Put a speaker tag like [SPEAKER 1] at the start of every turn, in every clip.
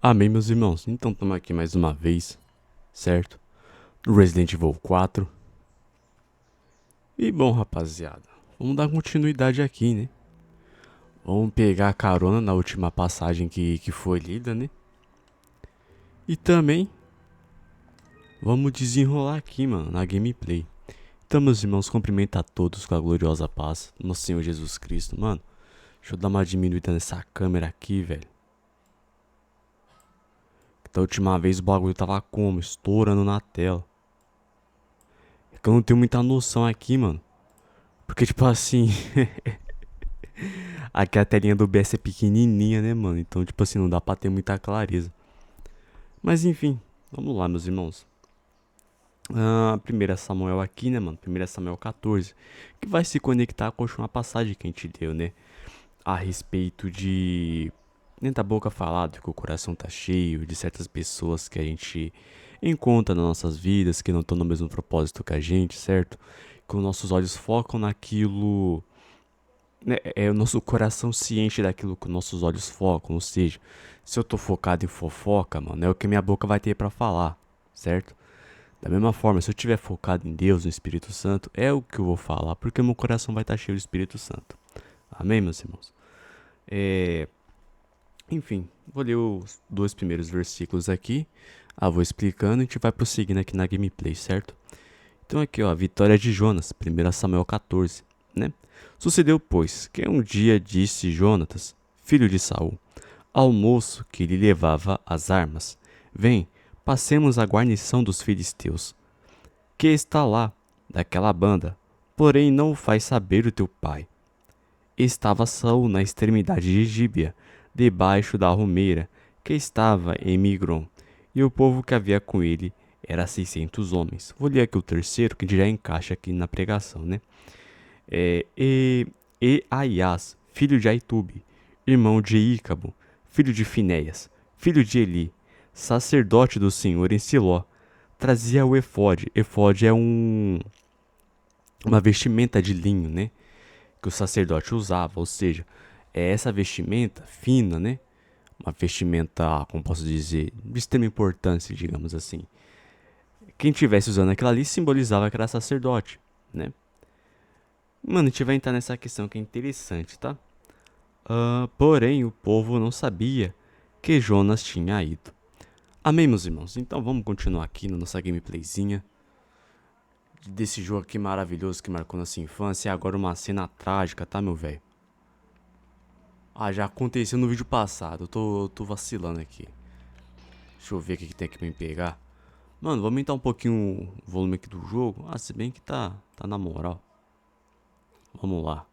[SPEAKER 1] Amém, meus irmãos. Então estamos aqui mais uma vez, certo? No Resident Evil 4. E bom, rapaziada, vamos dar continuidade aqui, né? Vamos pegar a carona na última passagem que foi lida, né? E também vamos desenrolar aqui, mano, na gameplay. Então, meus irmãos, cumprimento a todos com a gloriosa paz do nosso Senhor Jesus Cristo. Mano, deixa eu dar uma diminuída nessa câmera aqui, velho. Da última vez o bagulho tava como? Estourando na tela. É que eu não tenho muita noção aqui, mano. Porque, tipo assim, aqui a telinha do OBS é pequenininha, né, mano? Então, tipo assim, não dá pra ter muita clareza. Mas, enfim, vamos lá, meus irmãos. Primeira Samuel aqui, né, mano? Primeira Samuel 14. Que vai se conectar com a última passagem que a gente deu, né? A respeito de... Nem da boca falado que o coração tá cheio de certas pessoas que a gente encontra nas nossas vidas, que não estão no mesmo propósito que a gente, certo? Que os nossos olhos focam naquilo, né, é o nosso coração ciente daquilo que nossos olhos focam, ou seja, se eu tô focado em fofoca, mano, é o que minha boca vai ter pra falar, certo? Da mesma forma, se eu tiver focado em Deus, no Espírito Santo, é o que eu vou falar, porque meu coração vai estar cheio do Espírito Santo. Amém, meus irmãos? Enfim, vou ler os dois primeiros versículos aqui, vou explicando e a gente vai prosseguindo aqui na gameplay, certo? Então aqui, ó, a vitória de Jonas, 1 Samuel 14, né? Sucedeu, pois, que um dia disse Jonatas, filho de Saul, ao moço que lhe levava as armas: Vem, passemos a guarnição dos filisteus, que está lá, daquela banda, porém não o faz saber o teu pai. Estava Saul na extremidade de Gíbea, debaixo da romeira, que estava em Migron, e o povo que havia com ele era 600 homens. Vou ler aqui o terceiro, que já encaixa aqui na pregação, né? E Aias, filho de Aitube, irmão de Ícabo, filho de Finéias, filho de Eli, sacerdote do Senhor em Siló, trazia o efode. Efode é uma vestimenta de linho, né? Que o sacerdote usava, ou seja, é essa vestimenta fina, né? Uma vestimenta, como posso dizer, de extrema importância, digamos assim. Quem tivesse usando aquilo ali simbolizava que era sacerdote, né? Mano, a gente vai entrar nessa questão que é interessante, tá? Porém, o povo não sabia que Jonas tinha ido. Amém, meus irmãos? Então vamos continuar aqui na nossa gameplayzinha desse jogo aqui maravilhoso que marcou nossa infância. E agora uma cena trágica, tá, meu velho? Já aconteceu no vídeo passado. Eu tô vacilando aqui. Deixa eu ver o que tem aqui pra me pegar. Mano, vou aumentar um pouquinho o volume aqui do jogo. Se bem que tá na moral. Vamos lá.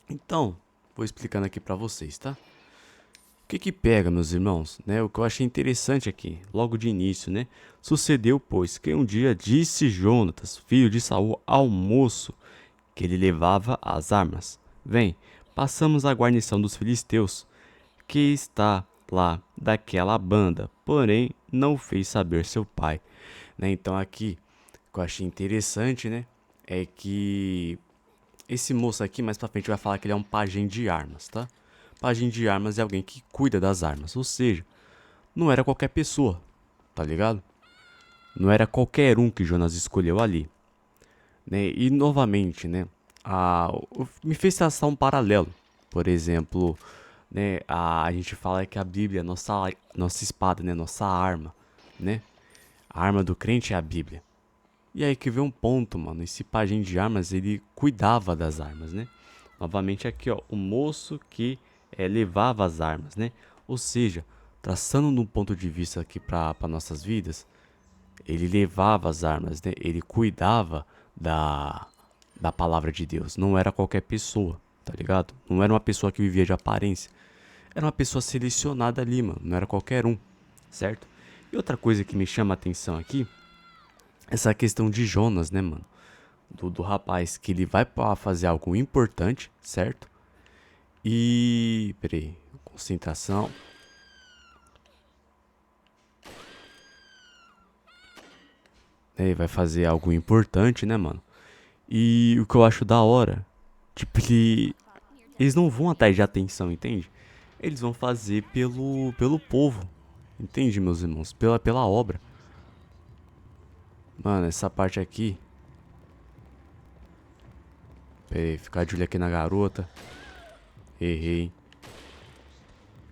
[SPEAKER 1] Então, vou explicando aqui pra vocês, tá? O que pega, meus irmãos, né? O que eu achei interessante aqui, logo de início, né? Sucedeu, pois, que um dia disse Jonatas, filho de Saul, ao moço que ele levava as armas: Vem, passamos a guarnição dos filisteus, que está lá daquela banda, porém não fez saber seu pai, né? Então aqui, o que eu achei interessante, né? É que esse moço aqui, mais pra frente, vai falar que ele é um pajem de armas, tá? Pajem de armas é alguém que cuida das armas, ou seja, não era qualquer pessoa, tá ligado? Não era qualquer um que Jonas escolheu ali, né? E novamente, né? Me fez traçar um paralelo. Por exemplo, né? A gente fala que a Bíblia é nossa espada, né? Nossa arma, né? A arma do crente é a Bíblia. E aí que vem um ponto, mano. Esse pajem de armas, ele cuidava das armas, né? Novamente aqui, ó. O moço que levava as armas, né? Ou seja, traçando num ponto de vista aqui para nossas vidas, ele levava as armas, né? Ele cuidava da palavra de Deus. Não era qualquer pessoa, tá ligado? Não era uma pessoa que vivia de aparência. Era uma pessoa selecionada ali, mano. Não era qualquer um, certo? E outra coisa que me chama a atenção aqui, essa questão de Jonas, né, mano? Do rapaz que ele vai pra fazer algo importante, certo? E... peraí, concentração. Ele vai fazer algo importante, né, mano? E o que eu acho da hora, tipo, eles não vão atrás de atenção, entende? eles vão fazer pelo povo. Entende, meus irmãos? Pela obra. Mano, essa parte aqui. Pera aí, ficar de olho aqui na garota. Errei.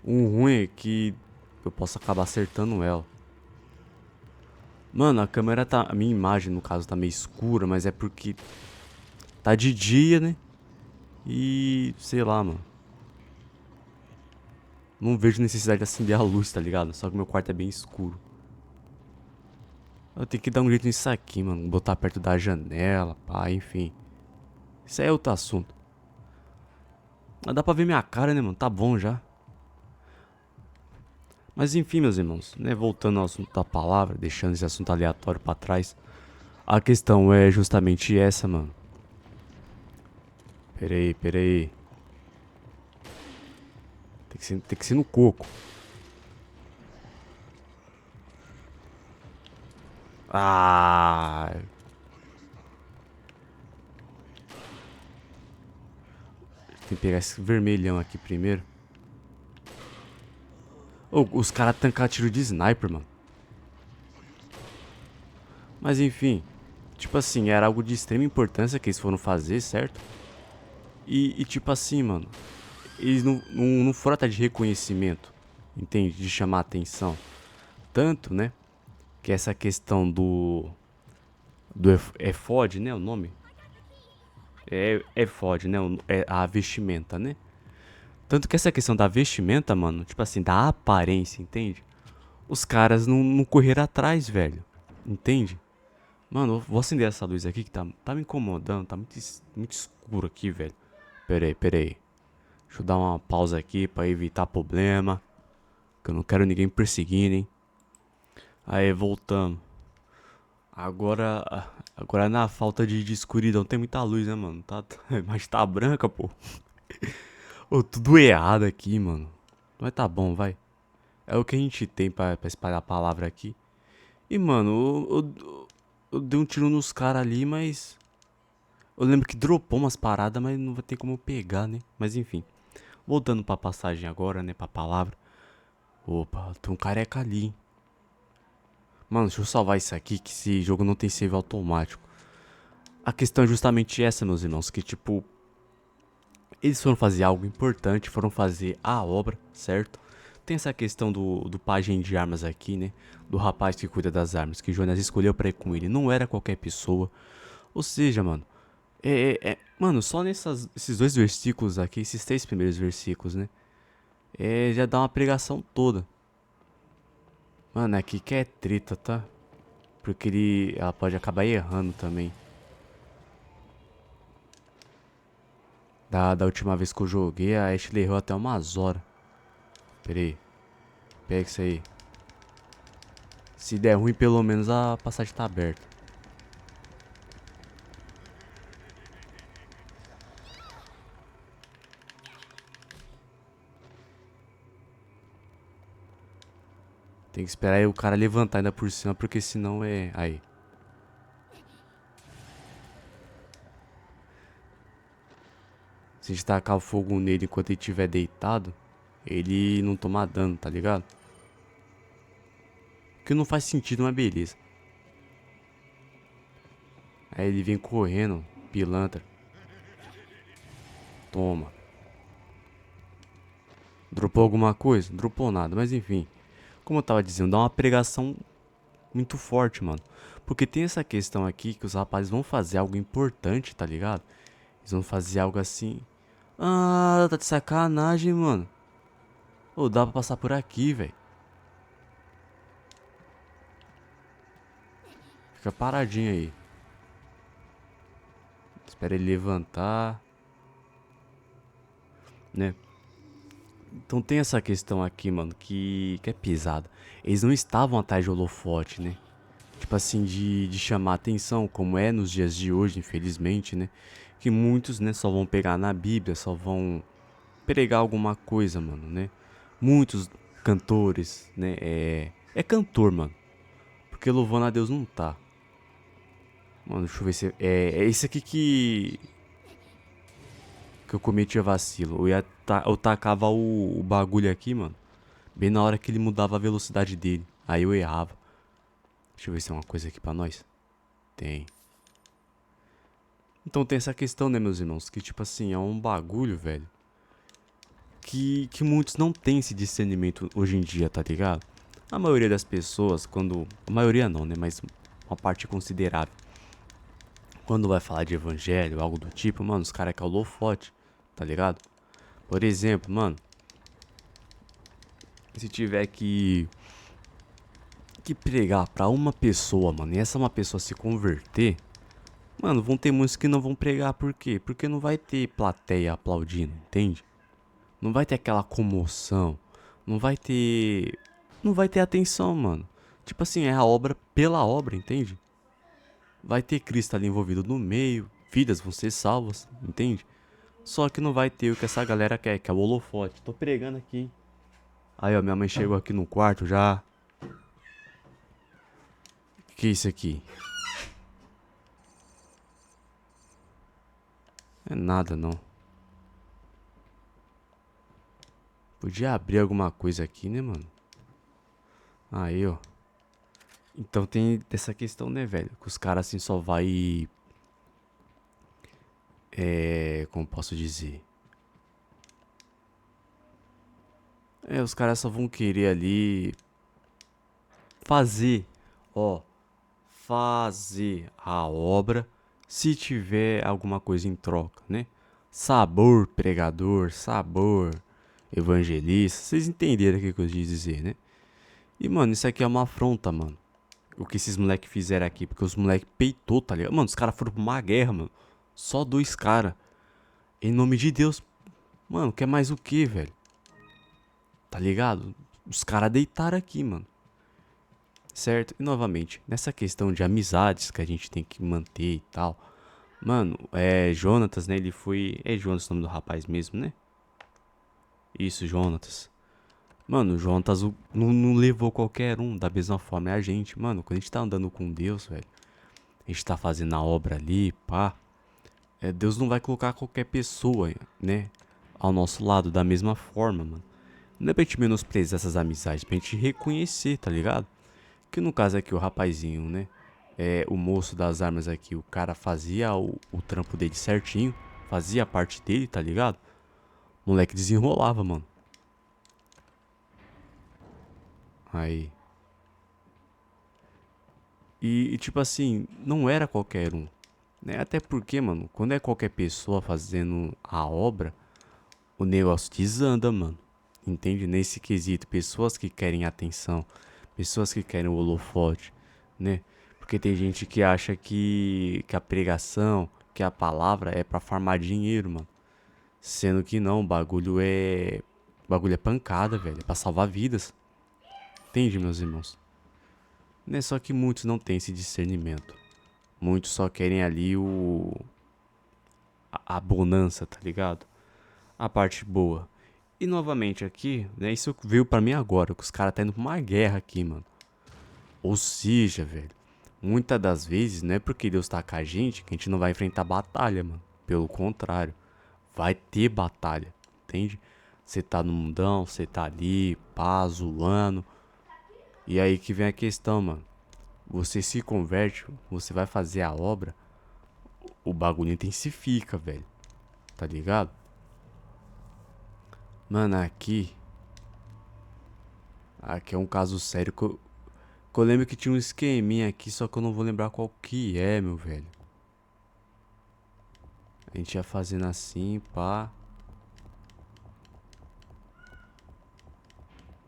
[SPEAKER 1] O ruim é que eu posso acabar acertando ela. Mano, a câmera tá. A minha imagem, no caso, tá meio escura, mas é porque tá de dia, né? E sei lá, mano. Não vejo necessidade de acender a luz, tá ligado? Só que meu quarto é bem escuro. Eu tenho que dar um jeito nisso aqui, mano. Botar perto da janela, pá, enfim. Isso aí é outro assunto. Mas dá pra ver minha cara, né, mano? Tá bom já. Mas enfim, meus irmãos, né? Voltando ao assunto da palavra, deixando esse assunto aleatório pra trás. A questão é justamente essa, mano. Pera aí. Tem que ser no coco. Ah. Tem que pegar esse vermelhão aqui primeiro. Oh, os caras tancaram tiro de sniper, mano. Mas enfim. Tipo assim, era algo de extrema importância que eles foram fazer, certo? E tipo assim, mano. Eles não foram atrás de reconhecimento. Entende? De chamar atenção. Tanto, né? Que essa questão do efod, né, o nome? É efod, né, é a vestimenta, né? Tanto que essa questão da vestimenta, mano, tipo assim, da aparência, entende? Os caras não correram atrás, velho. Entende? Mano, eu vou acender essa luz aqui que tá me incomodando, tá muito escuro aqui, velho. Pera aí. Deixa eu dar uma pausa aqui pra evitar problema. Que eu não quero ninguém perseguindo, hein? Aí, voltamos. Agora na falta de escuridão tem muita luz, né, mano? Mas tá branca, pô. Ô, tudo errado aqui, mano. Mas tá bom, vai. É o que a gente tem pra espalhar a palavra aqui. E, mano, eu dei um tiro nos caras ali, mas. Eu lembro que dropou umas paradas, mas não vai ter como eu pegar, né? Mas enfim. Voltando pra passagem agora, né? Pra palavra. Opa, tem um careca ali, hein? Mano, deixa eu salvar isso aqui, que esse jogo não tem save automático. A questão é justamente essa, meus irmãos, que tipo, eles foram fazer algo importante, foram fazer a obra, certo? Tem essa questão do pajem de armas aqui, né? Do rapaz que cuida das armas, que Jonas escolheu pra ir com ele. Não era qualquer pessoa. Ou seja, mano, mano, só esses dois versículos aqui, esses três primeiros versículos, né? Já dá uma pregação toda. Mano, aqui que é treta, tá? Porque ela pode acabar errando também. Da última vez que eu joguei, a Ashley errou até umas horas. Pera aí. Pega isso aí. Se der ruim, pelo menos a passagem tá aberta. Tem que esperar aí o cara levantar ainda por cima, porque senão é... Aí. Se a gente tacar o fogo nele enquanto ele estiver deitado, ele não toma dano, tá ligado? Que não faz sentido, mas beleza. Aí ele vem correndo, pilantra. Toma. Dropou alguma coisa? Dropou nada, mas enfim. Como eu tava dizendo, dá uma pregação muito forte, mano. Porque tem essa questão aqui que os rapazes vão fazer algo importante, tá ligado? Eles vão fazer algo assim. Ah, tá de sacanagem, mano. Ô, dá pra passar por aqui, velho. Fica paradinho aí. Espera ele levantar. Né? Então tem essa questão aqui, mano, que é pesada. Eles não estavam atrás de holofote, né? Tipo assim, de chamar atenção, como é nos dias de hoje, infelizmente, né? Que muitos, né, só vão pegar na Bíblia, só vão pregar alguma coisa, mano, né? Muitos cantores, né? É cantor, mano. Porque louvando a Deus não tá. Mano, deixa eu ver se. É esse aqui que. que eu cometia vacilo. Eu tacava o bagulho aqui, mano. Bem na hora que ele mudava a velocidade dele. Aí eu errava. Deixa eu ver se tem uma coisa aqui pra nós. Tem. Então tem essa questão, né, meus irmãos? Que tipo assim, é um bagulho, velho. Que muitos não têm esse discernimento hoje em dia, tá ligado? A maioria das pessoas, quando. A maioria não, né? Mas uma parte considerável. Quando vai falar de evangelho, algo do tipo, mano, os caras querem holofote, tá ligado? Por exemplo, mano, se tiver que pregar pra uma pessoa, mano, e essa uma pessoa se converter, mano, vão ter muitos que não vão pregar, por quê? Porque não vai ter plateia aplaudindo, entende? Não vai ter aquela comoção, não vai ter. Não vai ter atenção, mano. Tipo assim, é a obra pela obra, entende? Vai ter Cristo ali envolvido no meio, vidas vão ser salvas, entende? Só que não vai ter o que essa galera quer, que é o holofote. Tô pregando aqui. Aí, ó, minha mãe chegou aqui no quarto já. Que é isso aqui? É nada, não. Podia abrir alguma coisa aqui, né, mano? Aí, ó. Então tem essa questão, né, velho? Que os caras assim só vai. Como posso dizer? Os caras só vão querer ali fazer, ó, fazer a obra se tiver alguma coisa em troca, né? Sabor pregador, sabor evangelista, vocês entenderam o que eu quis dizer, né? E, mano, isso aqui é uma afronta, mano. O que esses moleques fizeram aqui, porque os moleques peitou, tá ligado? Mano, os caras foram pra uma guerra, mano. Só dois caras. Em nome de Deus. Mano, quer mais o que, velho? Tá ligado? Os caras deitaram aqui, mano. Certo? E novamente, nessa questão de amizades que a gente tem que manter e tal. Mano, Jonatas, né? Ele foi. É Jonatas o nome do rapaz mesmo, né? Isso, Jonatas. Mano, o Jonatas não levou qualquer um da mesma forma. É a gente, mano. Quando a gente tá andando com Deus, velho. A gente tá fazendo a obra ali, pá. Deus não vai colocar qualquer pessoa, né? Ao nosso lado da mesma forma, mano. Não é pra gente menosprezar essas amizades, pra gente reconhecer, tá ligado? Que no caso aqui, o rapazinho, né? O moço das armas aqui, o cara fazia o trampo dele certinho, fazia a parte dele, tá ligado? O moleque desenrolava, mano. Aí. E tipo assim, não era qualquer um, né? Até porque, mano, quando é qualquer pessoa fazendo a obra, o negócio desanda, mano. Entende? Nesse quesito, pessoas que querem atenção, pessoas que querem o holofote, né? Porque tem gente que acha que a pregação, que a palavra é pra farmar dinheiro, mano. Sendo que não, o bagulho é pancada, velho. É pra salvar vidas. Entende, meus irmãos? Né? Só que muitos não têm esse discernimento. Muitos só querem ali a bonança, tá ligado? A parte boa. E novamente aqui, né? Isso veio pra mim agora, que os caras tá indo pra uma guerra aqui, mano. Ou seja, velho, muitas das vezes não é porque Deus tá com a gente que a gente não vai enfrentar batalha, mano. Pelo contrário, vai ter batalha, entende? Você tá no mundão, você tá ali, pá, zoando. E aí que vem a questão, mano. Você se converte, você vai fazer a obra, o bagulho intensifica, velho. Tá ligado? Mano, aqui é um caso sério que eu lembro que tinha um esqueminha aqui, só que eu não vou lembrar qual que é, meu velho. A gente ia fazendo assim, pá.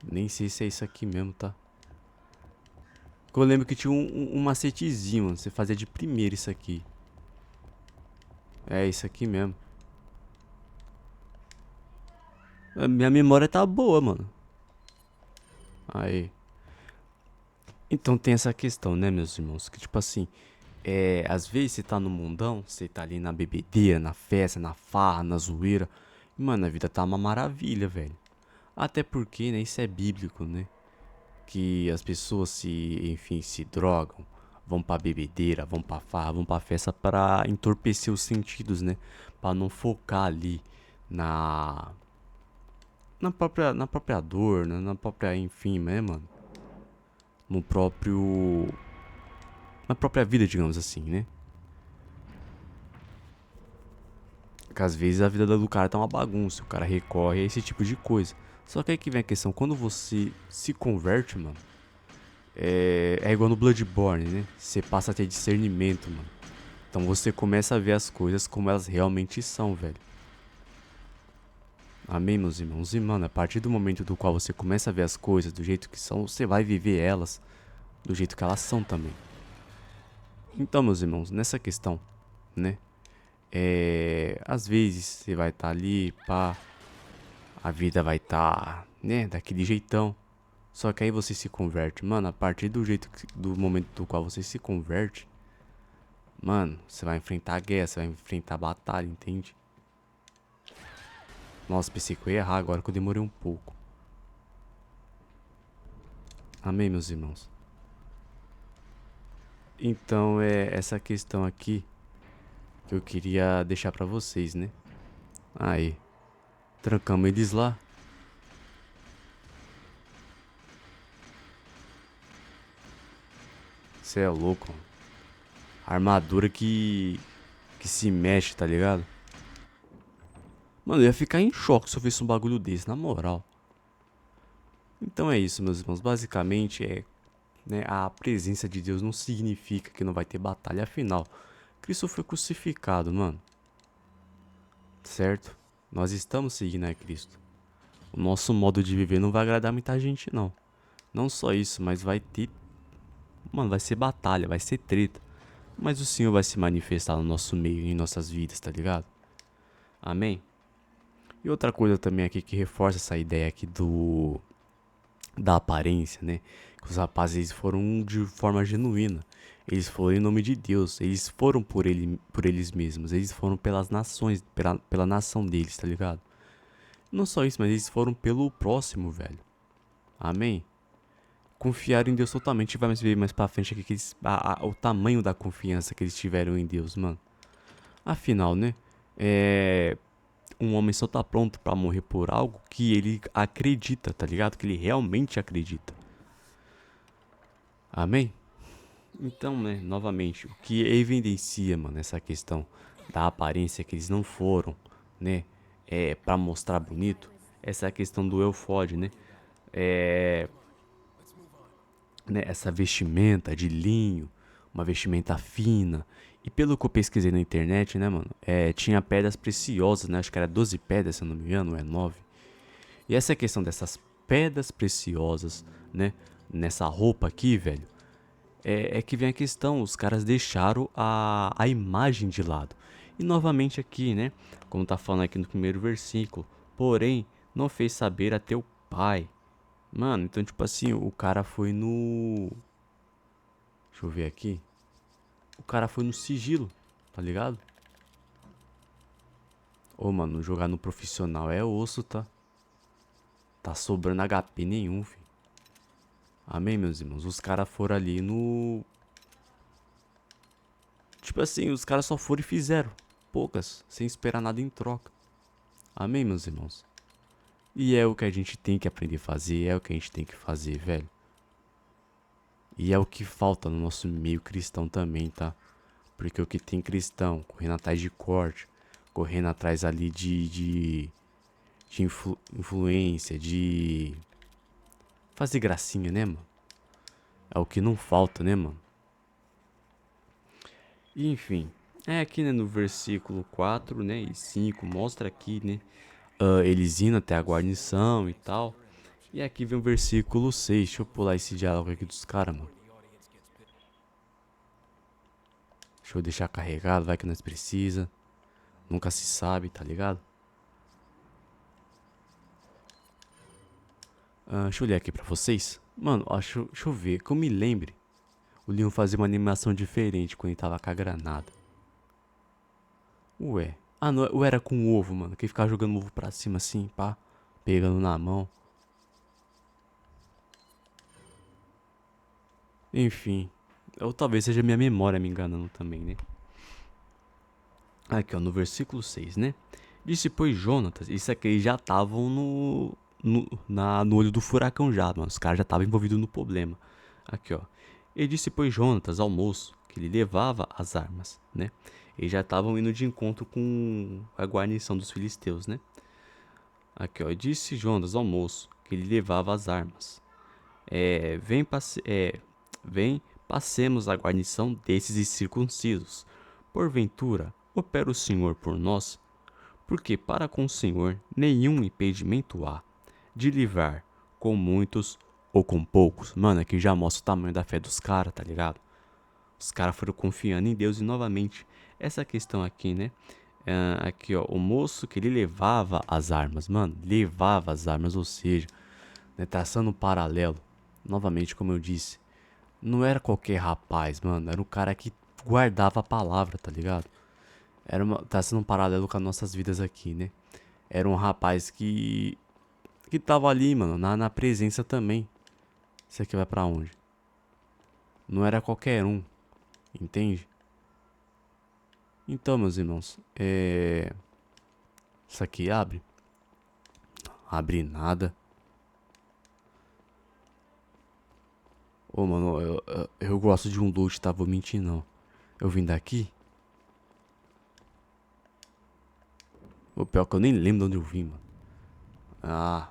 [SPEAKER 1] Nem sei se é isso aqui mesmo, tá? Eu lembro que tinha um macetezinho, mano. Você fazia de primeira isso aqui. É isso aqui mesmo. Minha memória tá boa, mano. Aí. Então tem essa questão, né, meus irmãos? Que tipo assim, às vezes você tá no mundão, você tá ali na bebedeira, na festa, na farra, na zoeira. E, mano, a vida tá uma maravilha, velho. Até porque, né, isso é bíblico, né? Que as pessoas enfim, se drogam, vão pra bebedeira, vão pra farra, vão pra festa pra entorpecer os sentidos, né? Pra não focar ali na na própria dor, né? Na própria, enfim, né, mano? No próprio na própria vida, digamos assim, né? Porque às vezes a vida do cara tá uma bagunça, o cara recorre a esse tipo de coisa. Só que aí que vem a questão, quando você se converte, mano, é igual no Bloodborne, né? Você passa a ter discernimento, mano. Então você começa a ver as coisas como elas realmente são, velho. Amém, meus irmãos? E, mano, a partir do momento do qual você começa a ver as coisas do jeito que são, você vai viver elas do jeito que elas são também. Então, meus irmãos, nessa questão, né? Às vezes você vai estar ali, pá, a vida vai estar, né, daquele jeitão. Só que aí você se converte, mano, a partir do momento do qual você se converte, mano, você vai enfrentar guerra, você vai enfrentar batalha, entende? Nossa, pensei que eu ia errar agora que eu demorei um pouco. Amém, meus irmãos? Então é essa questão aqui que eu queria deixar pra vocês, né? Aí, trancamos eles lá. Cê é louco, mano. Armadura que se mexe, tá ligado? Mano, eu ia ficar em choque se eu visse um bagulho desse, na moral. Então é isso, meus irmãos. Basicamente né, a presença de Deus não significa que não vai ter batalha. Afinal, Cristo foi crucificado, mano. Certo? Nós estamos seguindo a Cristo. O nosso modo de viver não vai agradar muita gente, não. Não só isso, mas vai ter. Mano, vai ser batalha, vai ser treta. Mas o Senhor vai se manifestar no nosso meio, em nossas vidas, tá ligado? Amém? E outra coisa também aqui que reforça essa ideia aqui da aparência, né? Que os rapazes eles foram de forma genuína. Eles foram em nome de Deus. Eles foram por eles mesmos. Eles foram pelas nações, pela nação deles, tá ligado? Não só isso, mas eles foram pelo próximo, velho. Amém? Confiaram em Deus totalmente. E vai ver mais pra frente aqui que o tamanho da confiança que eles tiveram em Deus, mano. Afinal, né? Um homem só tá pronto pra morrer por algo que ele acredita, tá ligado? Que ele realmente acredita. Amém? Então, né, novamente, o que evidencia, mano, essa questão da aparência que eles não foram, né, pra mostrar bonito, essa questão do eufode, é, né, essa vestimenta de linho, uma vestimenta fina, e pelo que eu pesquisei na internet, né, mano, tinha pedras preciosas, né, acho que era 12 pedras, se eu não me engano, ou é 9. E essa questão dessas pedras preciosas, né, nessa roupa aqui, velho, é que vem a questão, os caras deixaram a imagem de lado. E novamente aqui, né? Como tá falando aqui no primeiro versículo. Porém, não fez saber a teu pai. Mano, então tipo assim, o cara foi no... Deixa eu ver aqui. O cara foi no sigilo, tá ligado? Ô, mano, jogar no profissional é osso, tá? Tá sobrando HP nenhum, filho. Amém, meus irmãos? Os caras foram ali no... Tipo assim, os caras só foram e fizeram. Poucas, sem esperar nada em troca. Amém, meus irmãos? E é o que a gente tem que aprender a fazer, é o que a gente tem que fazer, velho. E é o que falta no nosso meio cristão também, tá? Porque o que tem cristão correndo atrás de corte, correndo atrás ali de influência, de fazer gracinha, né, mano? É o que não falta, né, mano? E, enfim, aqui, né, no versículo 4, né, e 5, mostra aqui, né, eles indo até a guarnição e tal. E aqui vem o versículo 6. Deixa eu pular esse diálogo aqui dos caras, mano. Deixa eu deixar carregado, vai que nós precisa. Nunca se sabe, tá ligado? Deixa eu ler aqui pra vocês. Mano, deixa eu ver, que eu me lembre. O Leon fazia uma animação diferente quando ele tava com a granada. Ué. Ah, não, ou era com ovo, mano. Que ele ficava jogando ovo pra cima assim, pá. Pegando na mão. Enfim. Ou talvez seja minha memória me enganando também, né? Aqui, ó, no versículo 6, né? Disse, pois, Jonatas, isso aqui eles já estavam no olho do furacão já, mano. Os caras já estavam envolvidos no problema. Aqui, ó. Ele disse, pois, Jonatas ao moço que ele levava as armas, né? Eles já estavam indo de encontro com a guarnição dos filisteus, né? Aqui, ó. Disse Jonatas ao moço que ele levava as armas. Vem, passemos a guarnição desses incircuncisos. Porventura, opera o Senhor por nós? Porque para com o Senhor nenhum impedimento há de livrar com muitos ou com poucos. Mano, aqui já mostra o tamanho da fé dos caras, tá ligado? Os caras foram confiando em Deus e novamente essa questão aqui, né? Aqui, ó, o moço que ele levava as armas, mano, levava as armas, ou seja, né, traçando um paralelo, novamente, como eu disse, não era qualquer rapaz, mano, era um cara que guardava a palavra, tá ligado? Tá sendo um paralelo com as nossas vidas aqui, né? Era um rapaz que tava ali, mano, na presença também. Isso aqui vai pra onde? Não era qualquer um, entende? Então, meus irmãos, isso aqui abre? Abre nada. Ô, mano, eu gosto de um loot, tá? Vou mentir, não. Eu vim daqui? O pior é que eu nem lembro de onde eu vim, mano. Ah.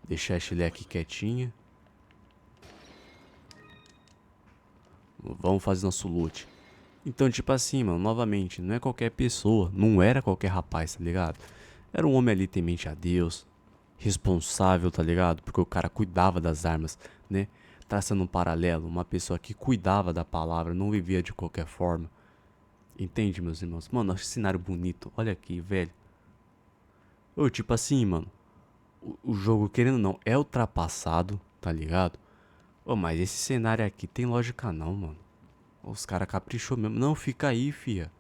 [SPEAKER 1] Deixar a Ashley aqui quietinha. Vamos fazer nosso loot. Então, tipo assim, mano, novamente, não é qualquer pessoa. Não era qualquer rapaz, tá ligado? Era um homem ali temente a Deus. Responsável, tá ligado? Porque o cara cuidava das armas, né? Traçando um paralelo. Uma pessoa que cuidava da palavra, não vivia de qualquer forma. Entende, meus irmãos? Mano, olha que cenário bonito. Olha aqui, velho. Ô, tipo assim, mano. O jogo, querendo ou não, é ultrapassado, tá ligado? Ô, mas esse cenário aqui tem lógica não, mano. Os caras caprichou mesmo. Não, fica aí, fia.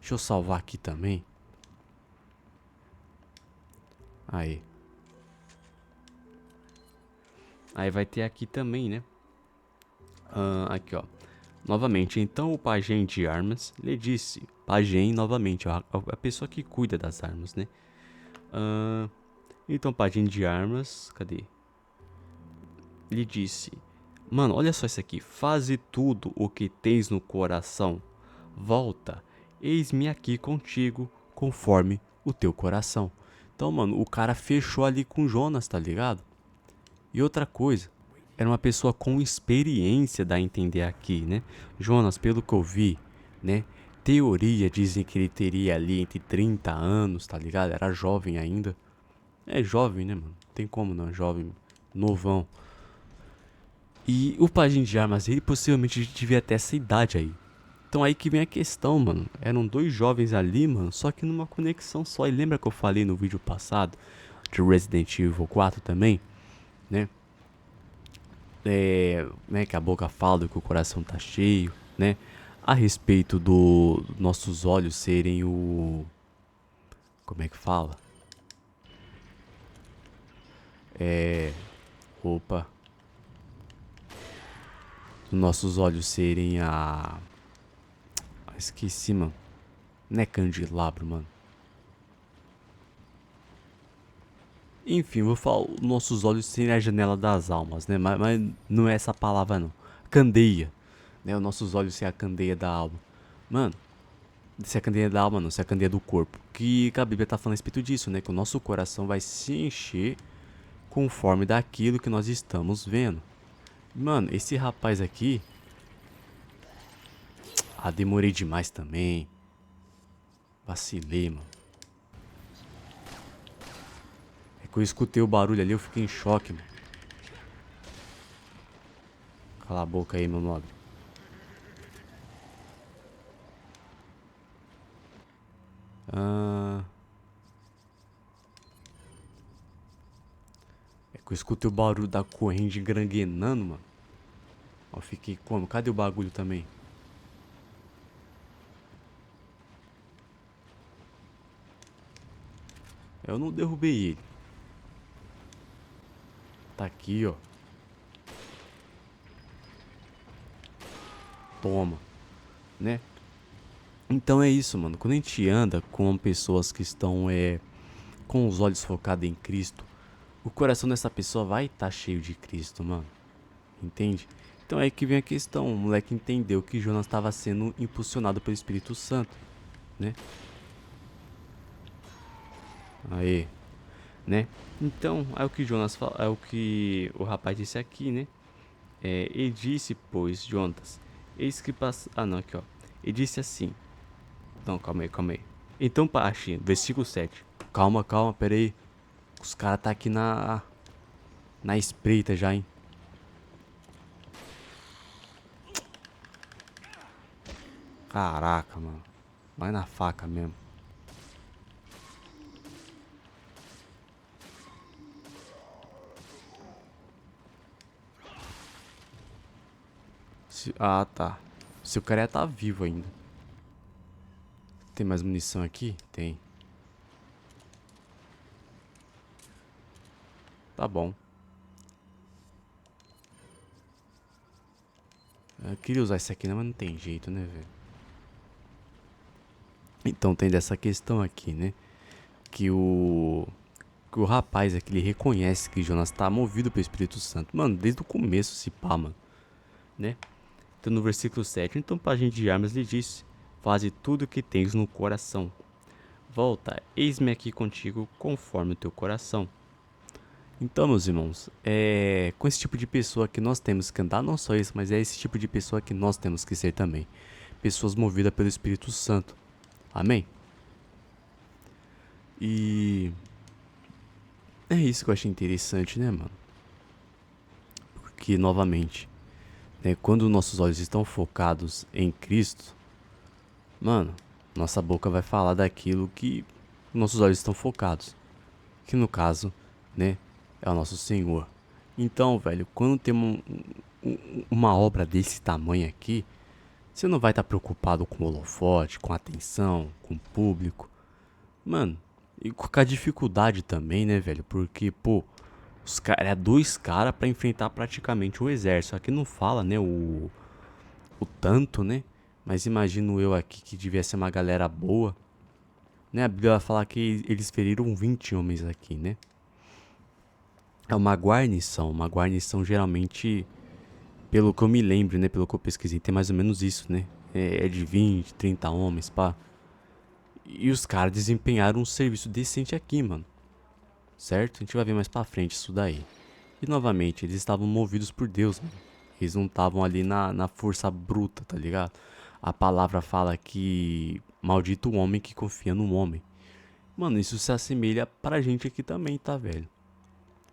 [SPEAKER 1] Deixa eu salvar aqui também. Aí. Aí vai ter aqui também, né? Aqui, ó. Novamente, então o pajem de armas lhe disse. Pajem, novamente, ó, a pessoa que cuida das armas, né? Então, pajem de armas, cadê? Lhe disse: mano, olha só isso aqui. Faze tudo o que tens no coração. Volta, eis-me aqui contigo, conforme o teu coração. Então, mano, o cara fechou ali com Jonas, tá ligado? E outra coisa, era uma pessoa com experiência, dá a entender aqui, né? Jonas, pelo que eu vi, né? Teoria dizem que ele teria ali entre 30 anos, tá ligado? Era jovem ainda. É jovem, né, mano? Tem como não, jovem, novão. E o pajem de armas, ele possivelmente devia ter essa idade aí. Então aí que vem a questão, mano. Eram dois jovens ali, mano, só que numa conexão só. E lembra que eu falei no vídeo passado de Resident Evil 4 também, né? Né, que a boca fala que o coração tá cheio, né? A respeito do nossos olhos serem o... Como é que fala? Opa. Nossos olhos serem a... Esqueci, mano. Não é candelabro, mano. Enfim, vou falar, nossos olhos serem a janela das almas, né? Mas não é essa palavra, não. Candeia, né? Os nossos olhos serem a candeia da alma. Mano, se é a candeia da alma, não, se é a candeia do corpo. Que a Bíblia tá falando a respeito disso, né? Que o nosso coração vai se encher conforme daquilo que nós estamos vendo. Mano, esse rapaz aqui... Ah, demorei demais também. Vacilei, mano. É que eu escutei o barulho ali, eu fiquei em choque, mano. Cala a boca aí, meu nobre. É que eu escutei o barulho da corrente granguenando, mano. Eu fiquei como? Cadê o bagulho também? Eu não derrubei ele. Tá aqui, ó. toma, né? Então é isso, mano. Quando a gente anda com pessoas que estão com os olhos focados em Cristo, o coração dessa pessoa vai estar cheio de Cristo, mano. Entende? Então é aí que vem a questão. O moleque entendeu que Jonas estava sendo impulsionado pelo Espírito Santo, né? Aí, né? Então, é o que Jonas fala, é o que o rapaz disse aqui, né? Ele disse, pois, Jonas, eis que passa. Ah, não, aqui ó. Ele disse assim. Não, calma aí, calma aí. Então, Pachi, versículo 7. Calma, calma, pera aí. Os caras tá aqui na espreita já, hein? Caraca, mano. Vai na faca mesmo. Ah, tá. Se o cara ia tá vivo ainda. Tem mais munição aqui? Tem. Tá bom. Eu queria usar isso aqui, né? Mas não tem jeito, né, velho? Então tem dessa questão aqui, né? Que o rapaz aqui, ele reconhece que Jonas tá movido pelo Espírito Santo. Mano, desde o começo se pá, mano. Né? Então no versículo 7. Então para a gente de armas lhe disse: faze tudo o que tens no coração. Volta, eis-me aqui contigo conforme o teu coração. Então, meus irmãos, com esse tipo de pessoa que nós temos que andar, não só isso, mas é esse tipo de pessoa que nós temos que ser também. Pessoas movidas pelo Espírito Santo. Amém? E é isso que eu achei interessante, né, mano? Porque, novamente, né, quando nossos olhos estão focados em Cristo, mano, nossa boca vai falar daquilo que nossos olhos estão focados. Que no caso, né, é o nosso Senhor. Então, velho, quando tem uma obra desse tamanho aqui, você não vai estar preocupado com o holofote, com a atenção, com o público. Mano, e com a dificuldade também, né, velho? Porque, pô, é dois caras pra enfrentar praticamente um exército. Aqui não fala, né, o tanto, né? Mas imagino eu aqui que devia ser uma galera boa. Né, a Bíblia vai falar que eles feriram 20 homens aqui, né? É uma guarnição. Uma guarnição geralmente, pelo que eu me lembro, né? Pelo que eu pesquisei, tem mais ou menos isso, né? É de 20, 30 homens, pá. E os caras desempenharam um serviço decente aqui, mano. Certo? A gente vai ver mais pra frente isso daí. E novamente, eles estavam movidos por Deus, mano. Eles não estavam ali na força bruta, tá ligado? A palavra fala que maldito o homem que confia no homem. Mano, isso se assemelha pra gente aqui também, tá, velho?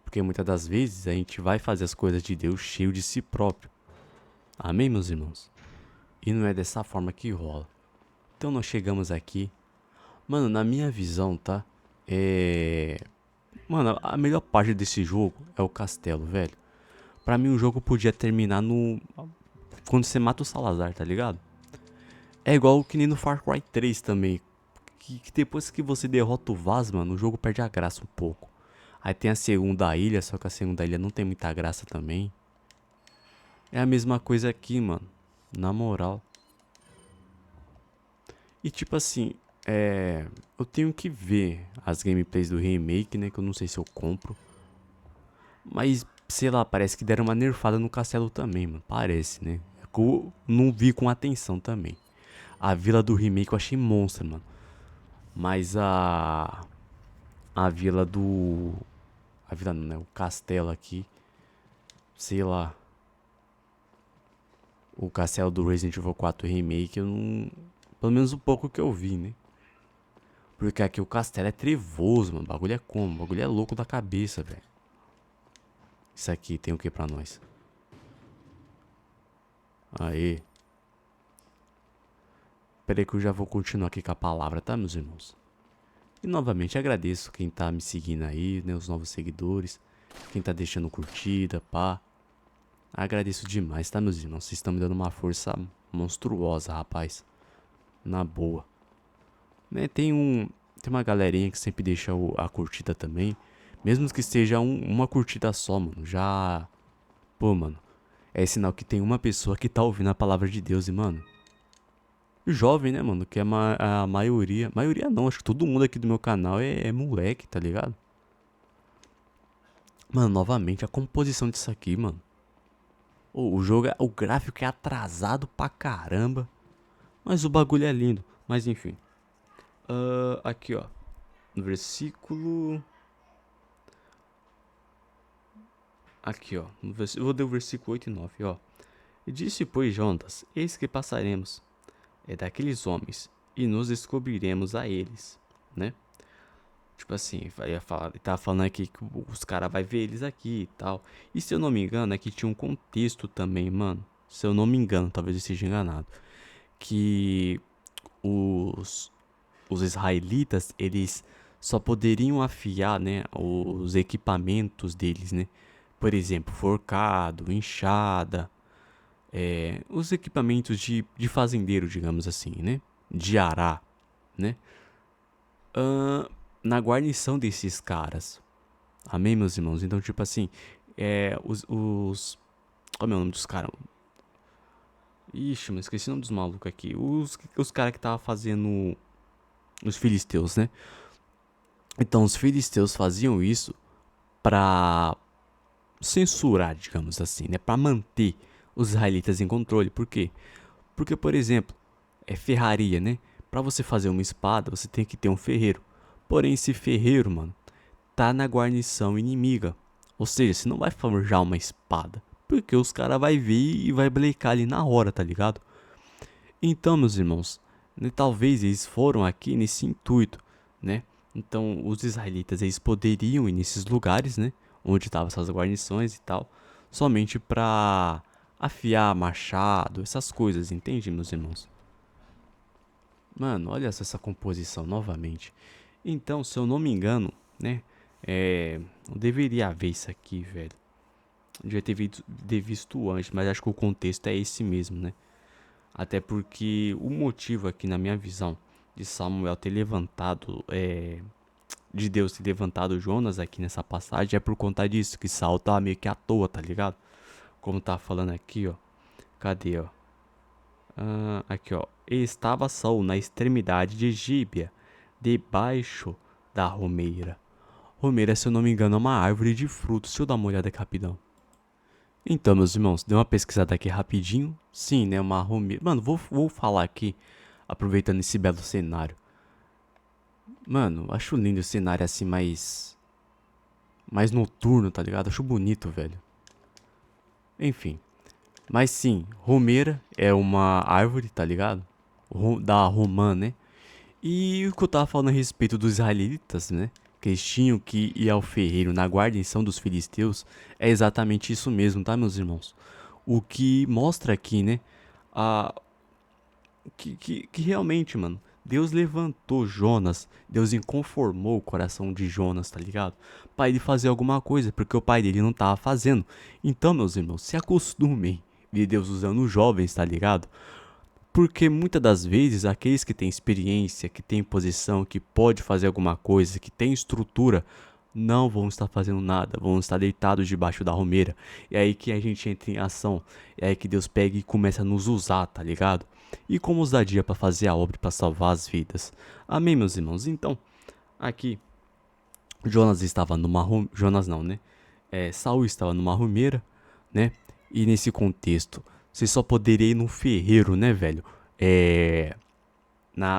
[SPEAKER 1] Porque muitas das vezes a gente vai fazer as coisas de Deus cheio de si próprio. Amém, meus irmãos? E não é dessa forma que rola. Então nós chegamos aqui. Mano, na minha visão, tá? Mano, a melhor parte desse jogo é o castelo, velho. Pra mim o jogo podia terminar no... quando você mata o Salazar, tá ligado? É igual que nem no Far Cry 3 também. Que depois que você derrota o Vaz, mano, o jogo perde a graça um pouco. Aí tem a segunda ilha, só que a segunda ilha não tem muita graça também. É a mesma coisa aqui, mano. Na moral. E tipo assim, eu tenho que ver as gameplays do remake, né? Que eu não sei se eu compro. Mas, sei lá, parece que deram uma nerfada no castelo também, mano. Parece, né? É que eu não vi com atenção também. A vila do remake eu achei monstro, mano. Mas a vila do... A vila não, né? O castelo aqui. Sei lá. O castelo do Resident Evil 4 Remake, eu não... Pelo menos um pouco que eu vi, né? Porque aqui o castelo é trevoso, mano. O bagulho é como? O bagulho é louco da cabeça, velho. Isso aqui tem o que pra nós? Aê. Pera aí que eu já vou continuar aqui com a palavra, tá, meus irmãos? E novamente agradeço quem tá me seguindo aí, né? Os novos seguidores. Quem tá deixando curtida, pá. Agradeço demais, tá, meus irmãos? Vocês estão me dando uma força monstruosa, rapaz. Na boa. Né, tem uma galerinha que sempre deixa a curtida também. Mesmo que seja uma curtida só, mano. Já. Pô, mano. É sinal que tem uma pessoa que tá ouvindo a palavra de Deus. E, mano, jovem, né, mano? Que é a maioria. Maioria não, acho que todo mundo aqui do meu canal é moleque, tá ligado? Mano, novamente, a composição disso aqui, mano. O jogo, o gráfico é atrasado pra caramba. Mas o bagulho é lindo. Mas enfim. Aqui, ó. No versículo. Aqui, ó. Eu vou ler o versículo 8 e 9, ó. E disse, pois, Jonas: Eis que passaremos daqueles homens e nos descobriremos a eles, né? Tipo assim, ele tava falando aqui que os caras vai ver eles aqui e tal. E se eu não me engano, aqui tinha um contexto também, mano. Se eu não me engano, talvez eu esteja enganado. Que os, os israelitas, eles só poderiam afiar, né, os equipamentos deles, né? Por exemplo, forcado, enxada, os equipamentos de fazendeiro, digamos assim, né? De arar, né? Na guarnição desses caras. Amém, meus irmãos? Então, tipo assim, qual é o nome dos caras? Ixi, mas esqueci o nome dos malucos aqui. Os caras que tava fazendo os filisteus, né? Então, os filisteus faziam isso pra censurar, digamos assim, né? Pra manter os israelitas em controle. Por quê? Porque, por exemplo, ferraria, né? Pra você fazer uma espada, você tem que ter um ferreiro. Porém, esse ferreiro, mano, tá na guarnição inimiga. Ou seja, você não vai forjar uma espada. Porque os caras vai ver e vai blecar ali na hora, tá ligado? Então, meus irmãos, né, talvez eles foram aqui nesse intuito, né? Então, os israelitas, eles poderiam ir nesses lugares, né? Onde estavam essas guarnições e tal. Somente pra afiar machado, essas coisas, entende, meus irmãos? Mano, olha essa composição novamente. Então, se eu não me engano, né? Eu deveria ver isso aqui, velho. Eu devia ter visto antes, mas acho que o contexto é esse mesmo, né? Até porque o motivo aqui, na minha visão, de Samuel ter levantado, de Deus ter levantado Jonas aqui nessa passagem, é por conta disso, que Saul tava meio que à toa, tá ligado? Como tá falando aqui, ó. Cadê, ó? Aqui, ó. E estava Saul na extremidade de Gíbea, debaixo da romeira. Romeira, se eu não me engano, é uma árvore de frutos. Deixa eu dar uma olhada aqui rapidão. Então, meus irmãos, dei uma pesquisada aqui rapidinho. Sim, né? Uma romeira. Mano, vou falar aqui, aproveitando esse belo cenário. Mano, acho lindo o cenário assim, mais noturno, tá ligado? Acho bonito, velho. Enfim. Mas sim, romeira é uma árvore, tá ligado? Da romã, né? E o que eu tava falando a respeito dos israelitas, né? Que eles tinham que ir ao ferreiro na guarnição dos filisteus. É exatamente isso mesmo, tá, meus irmãos? O que mostra aqui, né? A, que realmente, mano, Deus levantou Jonas, Deus inconformou o coração de Jonas, tá ligado? Pra ele fazer alguma coisa, porque o pai dele não tava fazendo. Então, meus irmãos, se acostumem ver Deus usando os jovens, tá ligado? Porque muitas das vezes aqueles que têm experiência, que têm posição, que pode fazer alguma coisa, que têm estrutura, não vão estar fazendo nada, vão estar deitados debaixo da romeira. É aí que a gente entra em ação, é aí que Deus pega e começa a nos usar, tá ligado? E como ousadia para fazer a obra para salvar as vidas. Amém, meus irmãos? Então, aqui, Jonas estava numa Jonas não, né? Saul estava numa romeira, né? E nesse contexto, você só poderia ir num ferreiro, né, velho?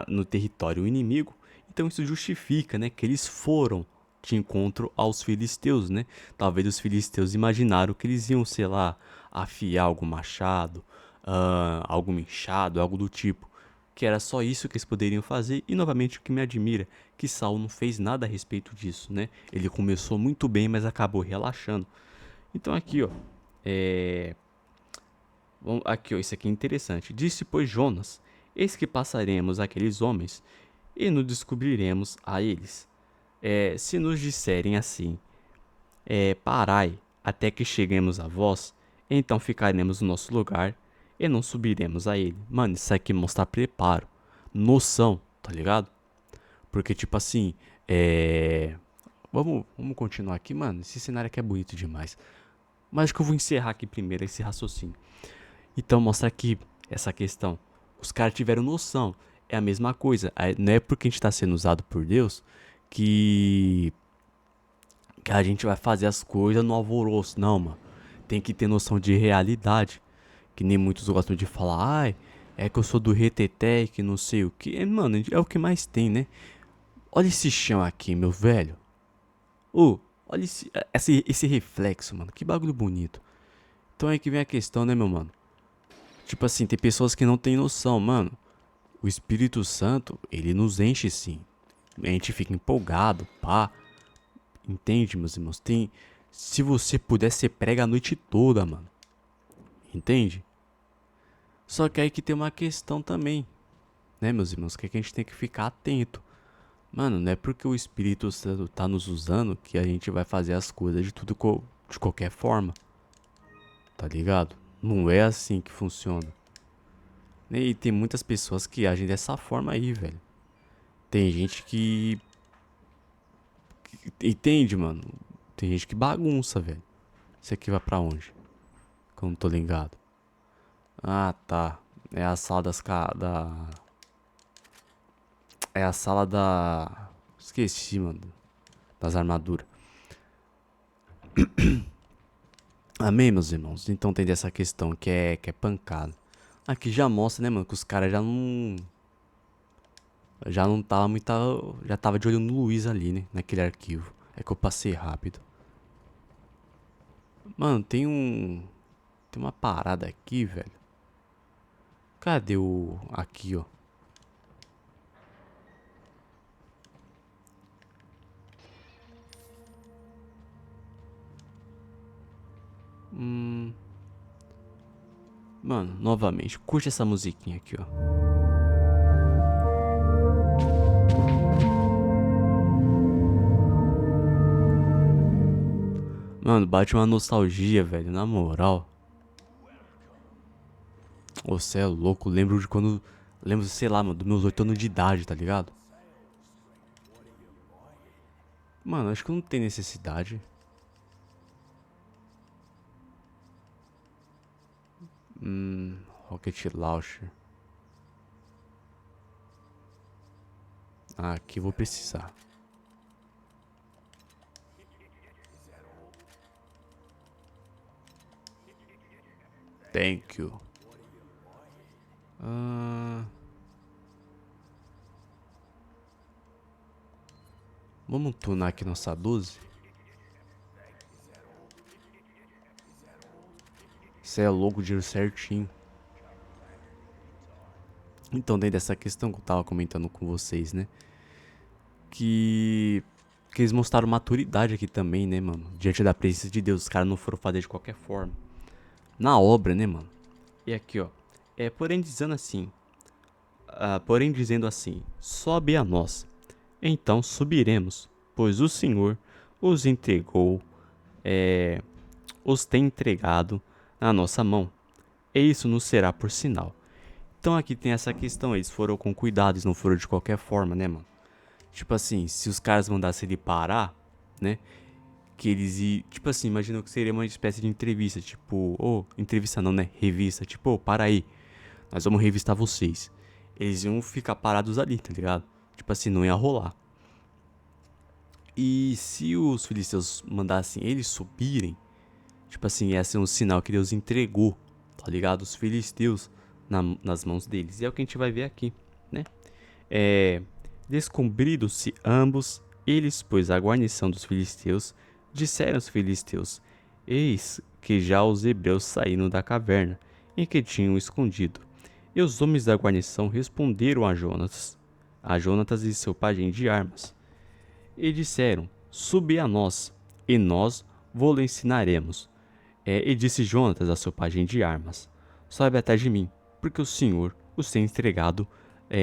[SPEAKER 1] No território inimigo. Então isso justifica, né, que eles foram de encontro aos filisteus, né? Talvez os filisteus imaginaram que eles iam, sei lá, afiar algum machado, algum enxado, algo do tipo. Que era só isso que eles poderiam fazer. E novamente o que me admira, que Saul não fez nada a respeito disso, né? Ele começou muito bem, mas acabou relaxando. Então aqui, ó, aqui, ó, isso aqui é interessante. Disse, pois, Jonas: Eis que passaremos aqueles homens e nos descobriremos a eles. Se nos disserem assim, parai até que cheguemos a vós, então ficaremos no nosso lugar e não subiremos a ele. Mano, isso aqui mostra preparo, noção, tá ligado? Porque, tipo assim, vamos continuar aqui, mano. Esse cenário aqui é bonito demais. Mas acho que eu vou encerrar aqui primeiro esse raciocínio. Então mostra que essa questão, os caras tiveram noção. É a mesma coisa. Não é porque a gente tá sendo usado por Deus que a gente vai fazer as coisas no alvoroço. Não, mano. Tem que ter noção de realidade. Que nem muitos gostam de falar, ai, é que eu sou do reteté, que não sei o que. Mano, é o que mais tem, né? Olha esse chão aqui, meu velho. Olha esse reflexo, mano. Que bagulho bonito. Então é que vem a questão, né, meu mano? Tipo assim, tem pessoas que não têm noção, mano. O Espírito Santo, ele nos enche sim. A gente fica empolgado, pá. Entende, meus irmãos? Tem. Se você puder, você prega a noite toda, mano. Entende? Só que aí que tem uma questão também, né, meus irmãos? Que a gente tem que ficar atento. Mano, não é porque o Espírito Santo tá nos usando que a gente vai fazer as coisas de tudo de qualquer forma. Tá ligado? Não é assim que funciona. E tem muitas pessoas que agem dessa forma aí, velho. Tem gente que. Entende, mano? Tem gente que bagunça, velho. Isso aqui vai pra onde? Que eu não tô ligado. Ah, tá. É a sala da. É a sala da. Esqueci, mano. Das armaduras. Amém, meus irmãos? Então tem dessa questão que é pancada. Aqui já mostra, né, mano? Que os caras já não. Já não tava muito. Já tava de olho no Luiz ali, né? Naquele arquivo. É que eu passei rápido. Mano, tem um. Tem uma parada aqui, velho. Cadê o. Aqui, ó. Mano, novamente, curte essa musiquinha aqui, ó. Mano, bate uma nostalgia, velho, na moral. Você é louco, lembro de quando. Lembro, sei lá, mano, dos meus 8 anos de idade, tá ligado? Mano, acho que não tem necessidade. Rocket Launcher. Ah, aqui eu vou precisar. Thank you. Vamos tunar aqui nossa 12. Você é louco, dinheiro certinho. Então, dentro dessa questão que eu tava comentando com vocês, né? Que eles mostraram maturidade aqui também, né, mano? Diante da presença de Deus, os caras não foram fazer de qualquer forma. Na obra, né, mano? E aqui, ó. Porém dizendo assim, sobe a nós. Então subiremos, pois o Senhor os entregou, os tem entregado na nossa mão. E isso nos será por sinal. Então aqui tem essa questão, eles foram com cuidado, eles não foram de qualquer forma, né, mano? Tipo assim, se os caras mandassem ele parar, né? Que eles iam. Tipo assim, imagina que seria uma espécie de entrevista. Tipo, entrevista não, né? Revista. Tipo, para aí. Nós vamos revistar vocês. Eles iam ficar parados ali, tá ligado? Tipo assim, não ia rolar. E se os filisteus mandassem eles subirem, tipo assim, ia ser um sinal que Deus entregou, tá ligado? Os filisteus nas mãos deles. E é o que a gente vai ver aqui, né? Descobrindo-se ambos, eles, pois a guarnição dos filisteus, disseram os filisteus: Eis que já os hebreus saíram da caverna em que tinham escondido. E os homens da guarnição responderam a Jonatas e seu pajem de armas, e disseram: Subi a nós, e nós vô-lo ensinaremos. E disse Jonatas a seu pajem de armas: Sobe atrás de mim, porque o Senhor os tem entregado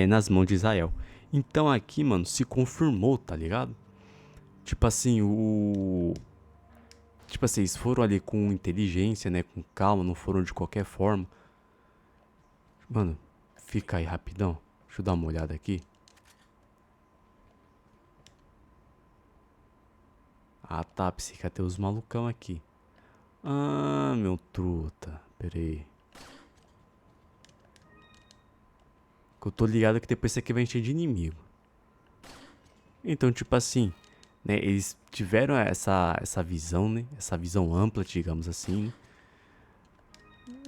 [SPEAKER 1] nas mãos de Israel. Então aqui, mano, se confirmou, tá ligado? Tipo assim, Tipo assim, eles foram ali com inteligência, né? Com calma, não foram de qualquer forma. Mano, fica aí rapidão. Deixa eu dar uma olhada aqui. Ah tá, psica, tem os malucão aqui. Ah, meu truta. Pera aí. Que eu tô ligado que depois isso aqui vai encher de inimigo. Então, tipo assim, né? Eles tiveram essa visão, né? Essa visão ampla, digamos assim, né?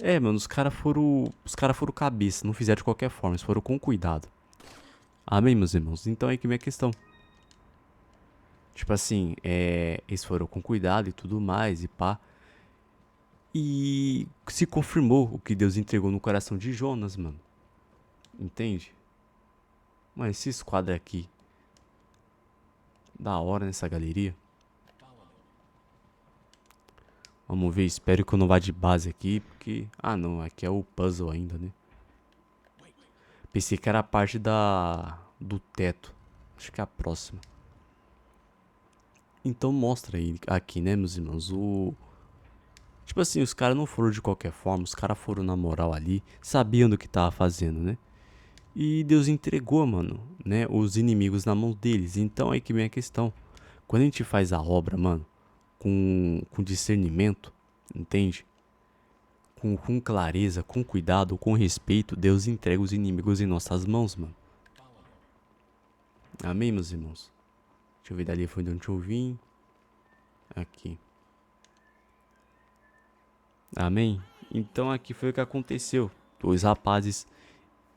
[SPEAKER 1] É, mano, os caras foram. Os caras foram cabeça, não fizeram de qualquer forma, eles foram com cuidado. Amém, meus irmãos? Então é que minha questão. Tipo assim, eles foram com cuidado e tudo mais, e pá. E se confirmou o que Deus entregou no coração de Jonas, mano. Entende? Mas esse esquadro aqui, da hora nessa galeria. Vamos ver, espero que eu não vá de base aqui, porque... Ah, não, aqui é o puzzle ainda, né? Pensei que era a parte do teto. Acho que é a próxima. Então mostra aí, aqui, né, meus irmãos, Tipo assim, os caras não foram de qualquer forma, os caras foram na moral ali, sabiam do que tava fazendo, né? E Deus entregou, mano, né, os inimigos na mão deles. Então aí que vem a questão. Quando a gente faz a obra, mano, com discernimento, entende? Com clareza, com cuidado, com respeito, Deus entrega os inimigos em nossas mãos, mano. Amém, meus irmãos? Deixa eu ver dali foi de onde eu vim. Aqui. Amém? Então aqui foi o que aconteceu. Dois rapazes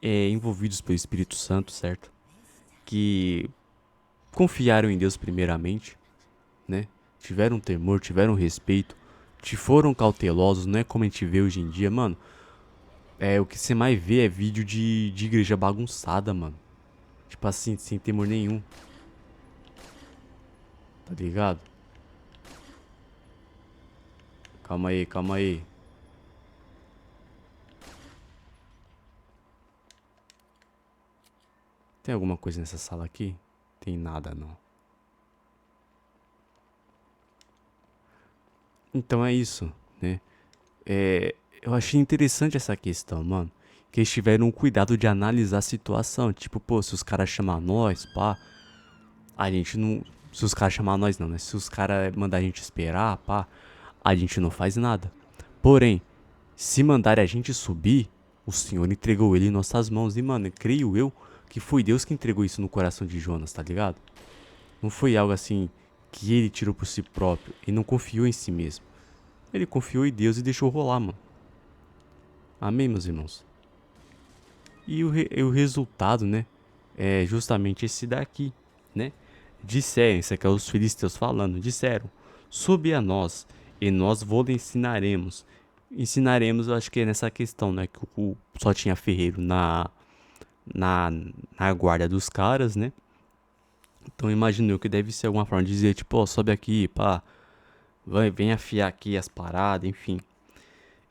[SPEAKER 1] envolvidos pelo Espírito Santo, certo? Que confiaram em Deus primeiramente, né? Tiveram temor, tiveram respeito, foram cautelosos, não é como a gente vê hoje em dia, mano. O que você mais vê é vídeo de igreja bagunçada, mano. Tipo assim, sem temor nenhum, tá ligado? Calma aí, calma aí. Tem alguma coisa nessa sala aqui? Tem nada, não. Então é isso, né? Eu achei interessante essa questão, mano. Que eles tiveram o cuidado de analisar a situação. Tipo, pô, se os caras chamar nós, pá, a gente não. Se os caras chamar nós, não, né? Se os caras mandar a gente esperar, pá, a gente não faz nada. Porém, se mandarem a gente subir, o Senhor entregou ele em nossas mãos. E, mano, creio eu que foi Deus que entregou isso no coração de Jonas, tá ligado? Não foi algo assim que ele tirou por si próprio. Ele não confiou em si mesmo. Ele confiou em Deus e deixou rolar, mano. Amém, meus irmãos? E o resultado, né? É justamente esse daqui, né? Disseram, isso aqui é os filisteus falando, disseram, subi a nós, e nós vos ensinaremos. Ensinaremos, eu acho que é nessa questão, né? Que só tinha ferreiro na, na guarda dos caras, né? Então imagino eu que deve ser alguma forma de dizer, tipo, ó, sobe aqui, pá, vem afiar aqui as paradas, enfim.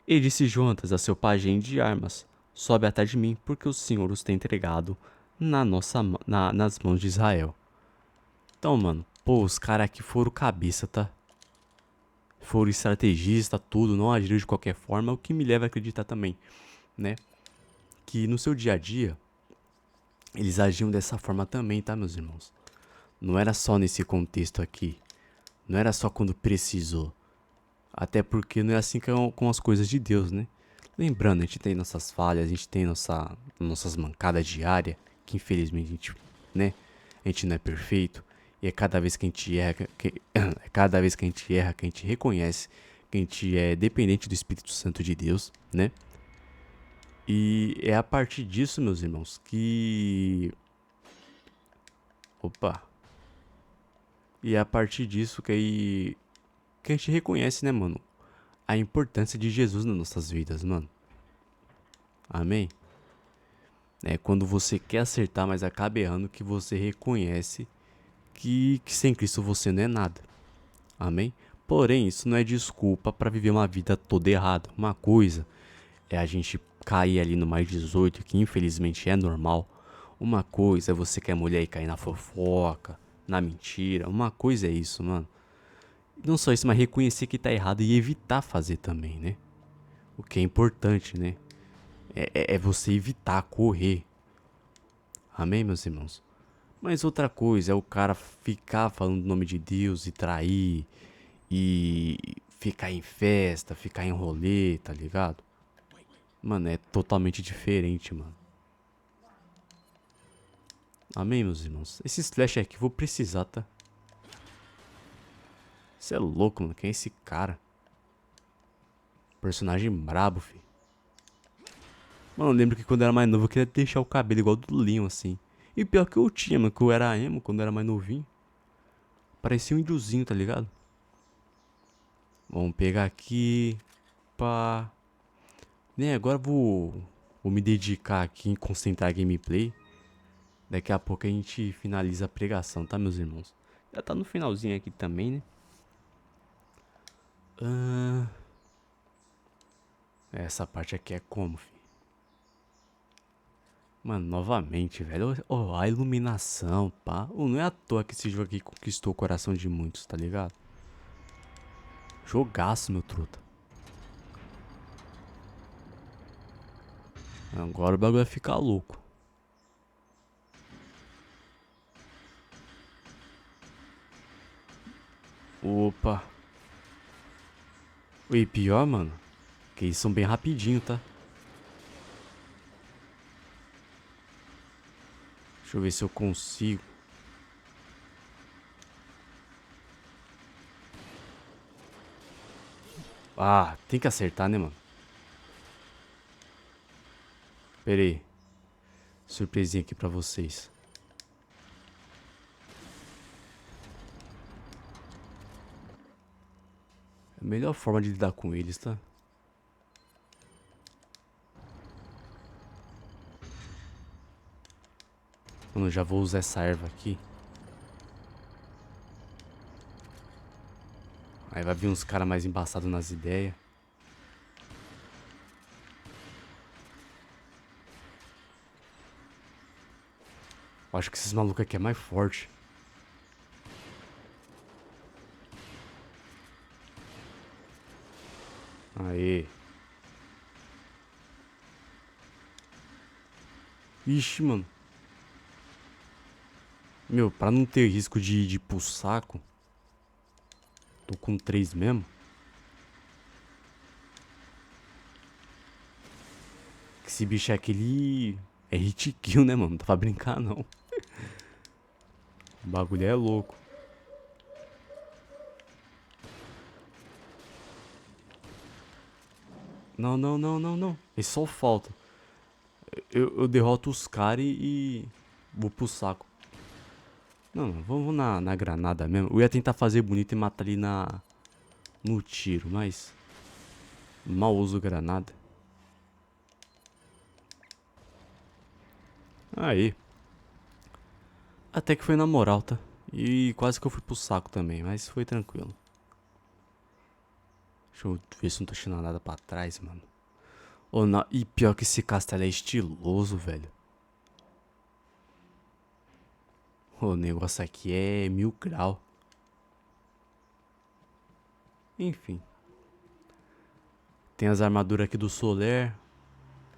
[SPEAKER 1] E disse Jonatas a seu pajem de armas, sobe atrás de mim, porque o Senhor os tem entregado nas mãos de Israel. Então, mano, pô, os caras aqui foram cabeça, tá? Foram estrategista, tudo, não agiram de qualquer forma, o que me leva a acreditar também, né? Que no seu dia a dia, eles agiam dessa forma também, tá, meus irmãos? Não era só nesse contexto aqui, não era só quando precisou. Até porque não é assim com as coisas de Deus, né? Lembrando, a gente tem nossas falhas, a gente tem nossas mancadas diárias, que infelizmente a gente, né? A gente não é perfeito. E é cada vez que a gente erra, é cada vez que a gente erra, que a gente reconhece que a gente é dependente do Espírito Santo de Deus, né? E é a partir disso, meus irmãos, que. Opa! E é a partir disso que a gente reconhece, né, mano? A importância de Jesus nas nossas vidas, mano. Amém? É quando você quer acertar, mas acaba errando, que você reconhece que sem Cristo você não é nada. Amém? Porém, isso não é desculpa para viver uma vida toda errada. Uma coisa é a gente cair ali no mais 18, que infelizmente é normal. Uma coisa é você que é mulher e cair na fofoca, na mentira. Uma coisa é isso, mano. Não só isso, mas reconhecer que tá errado e evitar fazer também, né? O que é importante, né? É você evitar correr. Amém, meus irmãos? Mas outra coisa é o cara ficar falando o nome de Deus e trair e ficar em festa, ficar em rolê, tá ligado? Mano, é totalmente diferente, mano. Amém, meus irmãos? Esse slash aqui eu vou precisar, tá? Você é louco, mano. Quem é esse cara? Personagem brabo, fi. Mano, eu lembro que quando eu era mais novo eu queria deixar o cabelo igual do Leon, assim. E pior que eu tinha, mano, que eu era emo quando eu era mais novinho. Parecia um índiozinho, tá ligado? Vamos pegar aqui. Pá. Né, agora vou me dedicar aqui em concentrar a gameplay. Daqui a pouco a gente finaliza a pregação, tá, meus irmãos? Já tá no finalzinho aqui também, né? Essa parte aqui é como, fi? Mano, novamente, velho. Oh, a iluminação, pá. Oh, não é à toa que esse jogo aqui conquistou o coração de muitos, tá ligado? Jogaço, meu truta. Agora o bagulho vai ficar louco. Opa. E pior, mano, que eles são bem rapidinho, tá? Deixa eu ver se eu consigo. Ah, tem que acertar, né, mano? Pera aí. Surpresinha aqui pra vocês. É a melhor forma de lidar com eles, tá? Mano, eu já vou usar essa erva aqui. Aí vai vir uns caras mais embaçados nas ideias. Eu acho que esses malucos aqui é mais forte. Aê. Ixi, mano. Meu, pra não ter risco de ir pro saco. Tô com 3 mesmo. Esse bicho aqui, ele é hit kill, né, mano? Não dá pra brincar, não. O bagulho é louco. Não, não, não, não, não. Esse só falta. Eu derroto os caras e vou pro saco. Não, não, vamos na granada mesmo. Eu ia tentar fazer bonito e matar ali no tiro, mas mal uso granada. Aí. Até que foi na moral, tá? E quase que eu fui pro saco também, mas foi tranquilo. Deixa eu ver se não tô achando nada pra trás, mano. Oh, não. E pior que esse castelo é estiloso, velho. O negócio aqui é 1000 graus. Enfim. Tem as armaduras aqui do Soler.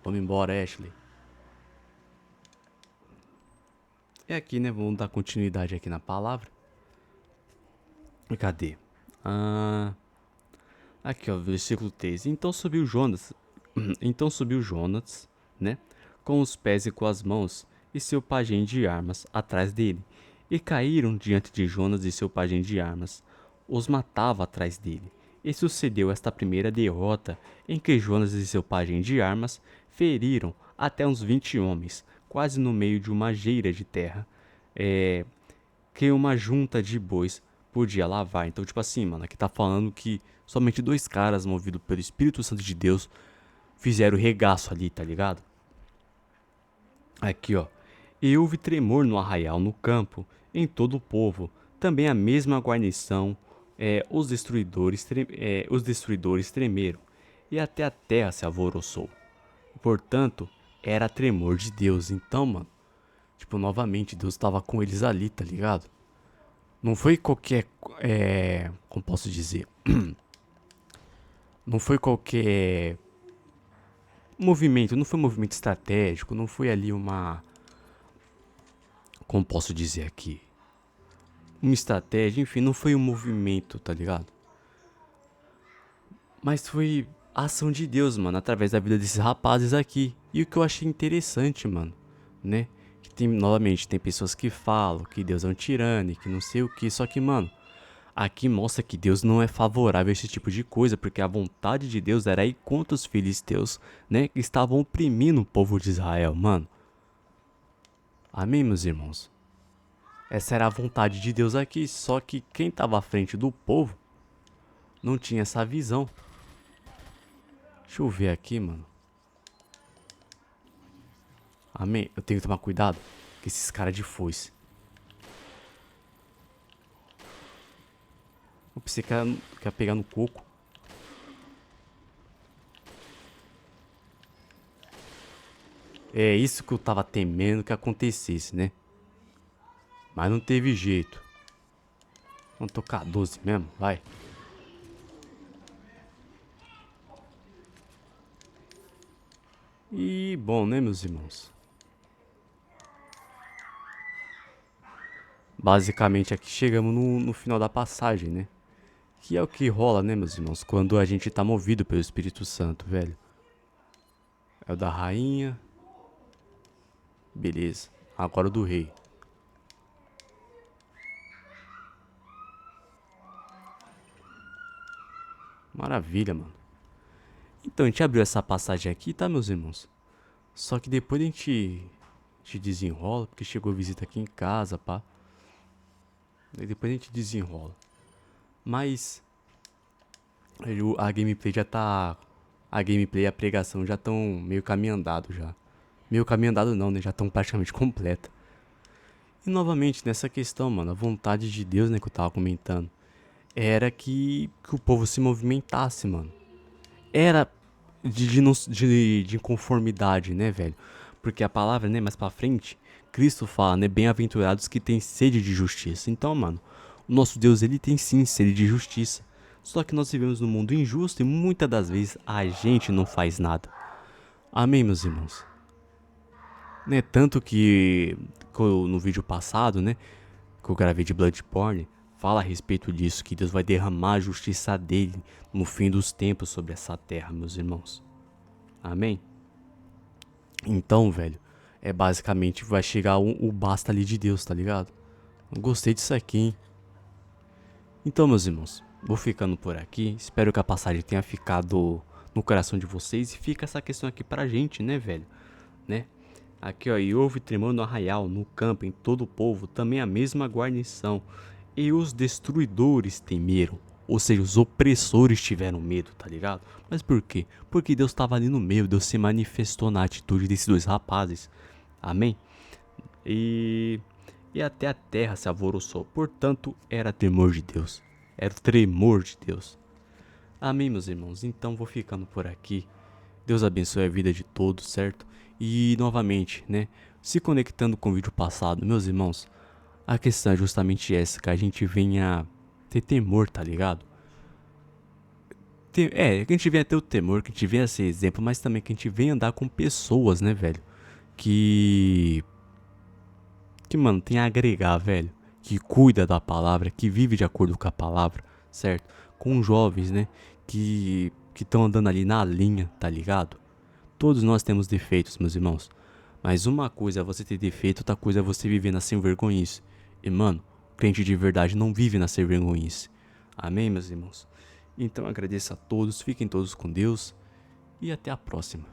[SPEAKER 1] Vamos embora, Ashley. É aqui, né? Vamos dar continuidade aqui na palavra. E cadê? Aqui, ó, versículo 3. Então subiu Jonas. Então subiu Jonas, né? Com os pés e com as mãos, e seu pajem de armas atrás dele. E caíram diante de Jonas e seu pajem de armas. Os matava atrás dele. E sucedeu esta primeira derrota, em que Jonas e seu pajem de armas feriram até uns 20 homens, quase no meio de uma geira de terra, que uma junta de bois podia lavar. Então, tipo assim, mano, aqui tá falando que somente 2 caras, movidos pelo Espírito Santo de Deus, fizeram regaço ali, tá ligado? Aqui, ó. E houve tremor no arraial, no campo, em todo o povo. Também a mesma guarnição, os destruidores tremeram, e até a terra se alvoroçou. Portanto, era tremor de Deus. Então, mano, tipo, novamente, Deus tava com eles ali, tá ligado? Não foi qualquer. Como posso dizer? Não foi qualquer movimento, não foi um movimento estratégico, não foi ali uma. Como posso dizer aqui? Uma estratégia, enfim, não foi um movimento, tá ligado? Mas foi a ação de Deus, mano, através da vida desses rapazes aqui. E o que eu achei interessante, mano, né? Que tem, novamente, tem pessoas que falam que Deus é um tirano e que não sei o que. Só que, mano, aqui mostra que Deus não é favorável a esse tipo de coisa, porque a vontade de Deus era ir contra os filisteus, né? Que estavam oprimindo o povo de Israel, mano. Amém, meus irmãos? Essa era a vontade de Deus aqui, só que quem estava à frente do povo não tinha essa visão. Deixa eu ver aqui, mano. Amém? Eu tenho que tomar cuidado com esses caras de foice. Eu pensei que ia pegar no coco. É isso que eu tava temendo que acontecesse, né? Mas não teve jeito. Vamos tocar 12 mesmo, vai. E bom, né, meus irmãos? Basicamente aqui chegamos no final da passagem, né? Que é o que rola, né, meus irmãos? Quando a gente tá movido pelo Espírito Santo, velho. É o da rainha. Beleza. Agora o do rei. Maravilha, mano. Então, a gente abriu essa passagem aqui, tá, meus irmãos? Só que depois a gente desenrola, porque chegou visita aqui em casa, pá. E depois a gente desenrola. Mas a gameplay já tá. A gameplay e a pregação já estão meio caminho andado já. Meio caminho andado não, né? Já estão praticamente completa. E novamente, nessa questão, mano, a vontade de Deus, né, que eu tava comentando, era que o povo se movimentasse, mano. Era de inconformidade, né, velho? Porque a palavra, né, mais pra frente, Cristo fala, né, bem-aventurados que têm sede de justiça. Então, mano, o nosso Deus, ele tem sim sede de justiça. Só que nós vivemos num mundo injusto e muitas das vezes a gente não faz nada. Amém, meus irmãos? Né, tanto que no vídeo passado, né, que eu gravei de Bloodborne, fala a respeito disso, que Deus vai derramar a justiça dele no fim dos tempos sobre essa terra, meus irmãos. Amém? Então, velho, é basicamente vai chegar o basta ali de Deus, tá ligado? Eu gostei disso aqui, hein? Então, meus irmãos, vou ficando por aqui. Espero que a passagem tenha ficado no coração de vocês. E fica essa questão aqui pra gente, né, velho? Né? Aqui, ó, e houve tremor no arraial, no campo, em todo o povo, também a mesma guarnição. E os destruidores temeram. Ou seja, os opressores tiveram medo, tá ligado? Mas por quê? Porque Deus estava ali no meio, Deus se manifestou na atitude desses dois rapazes. Amém? E até a terra se alvoroçou. Portanto, era temor de Deus. Era o tremor de Deus. Amém, meus irmãos? Então vou ficando por aqui. Deus abençoe a vida de todos, certo? E novamente, né? Se conectando com o vídeo passado, meus irmãos, a questão é justamente essa, que a gente venha ter temor, tá ligado? Que a gente venha ter o temor, que a gente venha ser exemplo, mas também que a gente venha andar com pessoas, né, velho? Que, mano, tem a agregar, velho. Que cuida da palavra, que vive de acordo com a palavra, certo? Com jovens, né? Que estão andando ali na linha, tá ligado? Todos nós temos defeitos, meus irmãos. Mas uma coisa é você ter defeito, outra coisa é você viver na sem vergonhice. E, mano, crente de verdade não vive na sem vergonhice. Amém, meus irmãos? Então agradeço a todos, fiquem todos com Deus e até a próxima.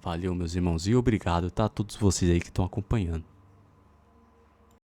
[SPEAKER 1] Valeu, meus irmãos, e obrigado, tá? A todos vocês aí que estão acompanhando.